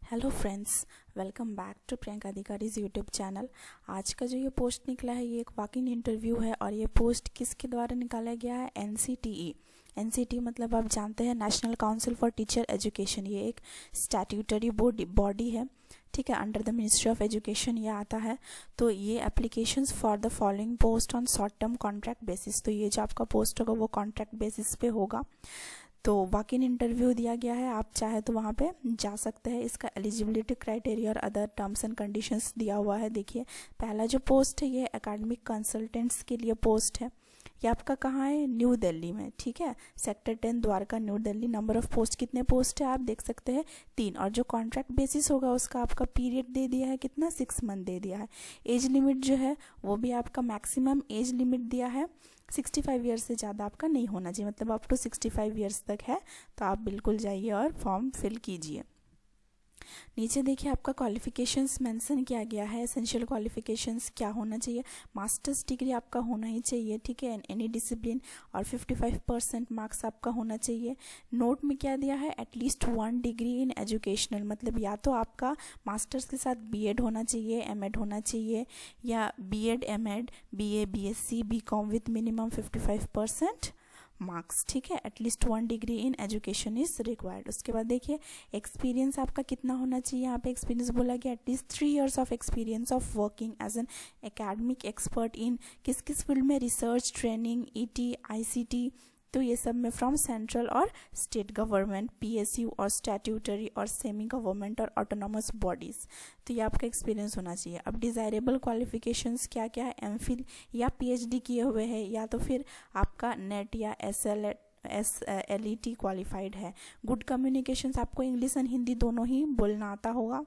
Hello friends, welcome back to Priyanka Adhikari's YouTube channel. आज का जो ये पोस्ट निकला है ये एक वॉक इन इंटरव्यू है और ये पोस्ट किसके द्वारा निकाला गया है? एनसीटीई। एनसीटी मतलब आप जानते हैं national council for teacher education. ये एक स्टैट्यूटरी बॉडी है, ठीक है, under the ministry of education ये आता है। तो ये applications for the following post on short term contract basis. तो ये जो आपका पोस्ट होगा वो कॉन्ट्रैक्ट बेसिस पे होगा। तो वॉक इन इंटरव्यू दिया गया है, आप चाहे तो वहाँ पे जा सकते हैं। इसका एलिजिबिलिटी क्राइटेरिया और अदर टर्म्स एंड कंडीशंस दिया हुआ है। देखिए, पहला जो पोस्ट है ये एकेडमिक कंसल्टेंट्स के लिए पोस्ट है। ये आपका कहाँ है? न्यू दिल्ली में, ठीक है, sector 10 Dwarka, new Delhi. Number of post कितने पोस्ट है आप देख सकते हैं 3। और जो कॉन्ट्रैक्ट बेसिस होगा उसका आपका पीरियड दे दिया है कितना? 6 मंथ दे दिया है। एज लिमिट जो है वो भी आपका मैक्सिमम एज लिमिट दिया है 65 ईयर्स से ज़्यादा आपका नहीं होना चाहिए, मतलब अप टू 65 ईयर्स तक है। तो आप बिल्कुल जाइए और फॉर्म फिल कीजिए। नीचे देखिए आपका क्वालिफिकेशंस मेंशन किया गया है। एसेंशियल क्वालिफिकेशंस क्या होना चाहिए? मास्टर्स डिग्री आपका होना ही चाहिए, ठीक है, इन एनी डिसिप्लिन, और 55% मार्क्स आपका होना चाहिए। नोट में क्या दिया है? एटलीस्ट 1 डिग्री इन एजुकेशनल, मतलब या तो आपका मास्टर्स के साथ बीएड होना चाहिए, एमएड होना चाहिए, या BEd, MEd, BA, BSc, BCom with minimum 55% marks, ठीक है। At least 1 degree in education is required. उसके बाद देखिए एक्सपीरियंस आपका कितना होना चाहिए? यहाँ पे एक्सपीरियंस बोला गया at least 3 years of experience of working as an academic expert in किस किस फील्ड में? Research, training, ET, ICT. तो ये सब में फ्रॉम सेंट्रल और स्टेट गवर्नमेंट, पीएसयू और स्टैट्यूटरी और सेमी गवर्नमेंट और ऑटोनॉमस बॉडीज़। तो ये आपका एक्सपीरियंस होना चाहिए। अब डिज़ायरेबल क्वालिफिकेशंस क्या क्या है? एमफिल या पीएचडी किए हुए हैं, या तो फिर आपका नेट या SLET क्वालिफाइड है। गुड कम्युनिकेशंस, आपको इंग्लिश एंड हिंदी दोनों ही बोलना आता होगा।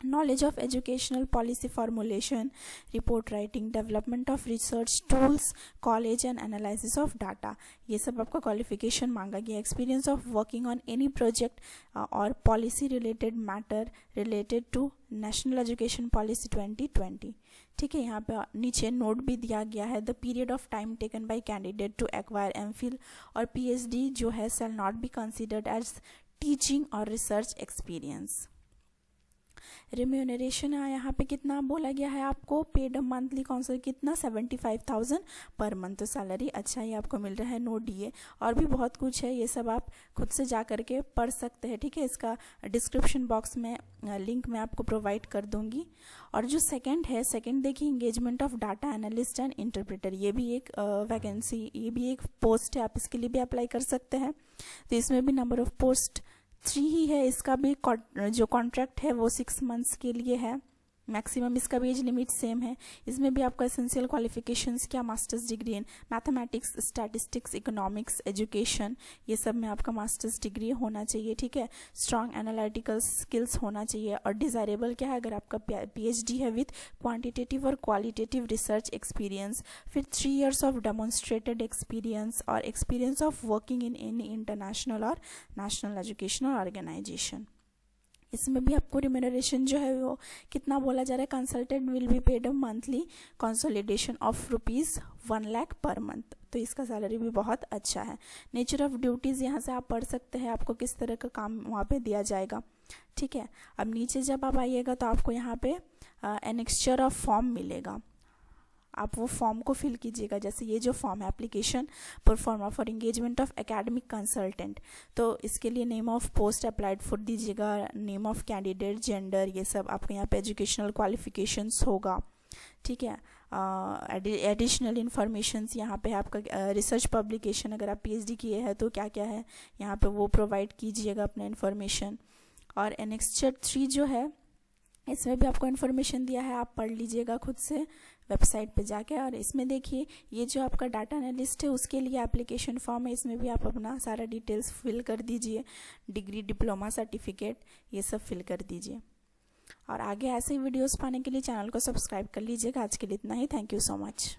Knowledge of educational policy formulation, report writing, development of research tools, college and analysis of data, ये सब आपका क्वालिफिकेशन मांगा गया। Experience of working on any project और policy related matter related to national education policy 2020, ठीक है। यहाँ पे नीचे नोट भी दिया गया है। The period of time taken by candidate to acquire MPhil और पीएचडी जो है shall not be considered as teaching और रिसर्च एक्सपीरियंस। रिम्यूनरेशन यहाँ पे कितना बोला गया है आपको? पेड मंथली काउंसिल कितना? 75,000 पर मंथ। तो सैलरी अच्छा ही आपको मिल रहा है, नो डीए। और भी बहुत कुछ है, ये सब आप खुद से जा करके पढ़ सकते हैं, ठीक है। इसका डिस्क्रिप्शन बॉक्स में लिंक मैं आपको प्रोवाइड कर दूंगी। और जो सेकंड है, सेकंड देखिए engagement of data analyst and interpreter, ये भी एक वैकेंसी, ये भी एक पोस्ट है, आप इसके लिए भी अप्लाई कर सकते हैं। तो इसमें भी नंबर ऑफ पोस्ट 3 ही है। इसका भी जो कॉन्ट्रैक्ट है वो 6 मंथ्स के लिए है। मैक्सिमम इसका भी एज लिमिट सेम है। इसमें भी आपका एसेंशियल क्वालिफिकेशंस क्या? Masters degree in mathematics, statistics, economics, education, ये सब में आपका मास्टर्स डिग्री होना चाहिए, ठीक है। स्ट्रॉन्ग एनालिटिकल स्किल्स होना चाहिए। और डिज़ायरेबल क्या है? अगर आपका पीएचडी है विथ क्वांटिटेटिव और क्वालिटेटिव रिसर्च एक्सपीरियंस, फिर 3 इयर्स ऑफ डेमोन्स्ट्रेटेड एक्सपीरियंस और experience of working in any international और नेशनल एजुकेशनल ऑर्गेनाइजेशन। इसमें भी आपको रिम्यूनरेशन जो है वो कितना बोला जा रहा है? Consultant will be paid a monthly consolidation of ₹1 lakh per month. तो इसका सैलरी भी बहुत अच्छा है। नेचर ऑफ ड्यूटीज़ यहाँ से आप पढ़ सकते हैं, आपको किस तरह का काम वहाँ पे दिया जाएगा, ठीक है। अब नीचे जब आप आइएगा तो आपको यहाँ पे एनेक्स्चर ऑफ फॉर्म मिलेगा, आप वो फॉर्म को फिल कीजिएगा। जैसे ये जो फॉर्म है, application pro forma for engagement of academic consultant, तो इसके लिए name of post applied for दीजिएगा, नेम ऑफ कैंडिडेट, जेंडर, ये सब आपको यहाँ पे एजुकेशनल क्वालिफिकेशंस होगा, ठीक है। एडिशनल इन्फॉर्मेशंस यहाँ पे आपका रिसर्च पब्लिकेशन, अगर आप पीएचडी किए हैं तो क्या क्या है यहाँ पे वो प्रोवाइड कीजिएगा अपना इन्फॉर्मेशन। और एनेक्स्चर 3 जो है इसमें भी आपको इन्फॉर्मेशन दिया है, आप पढ़ लीजिएगा खुद से वेबसाइट पे जाके। और इसमें देखिए ये जो आपका डाटा एनालिस्ट है उसके लिए एप्लीकेशन फॉर्म है, इसमें भी आप अपना सारा डिटेल्स फिल कर दीजिए, डिग्री, डिप्लोमा, सर्टिफिकेट, ये सब फिल कर दीजिए। और आगे ऐसे ही वीडियोस पाने के लिए चैनल को सब्सक्राइब कर लीजिएगा। आज के लिए इतना ही। Thank you so much.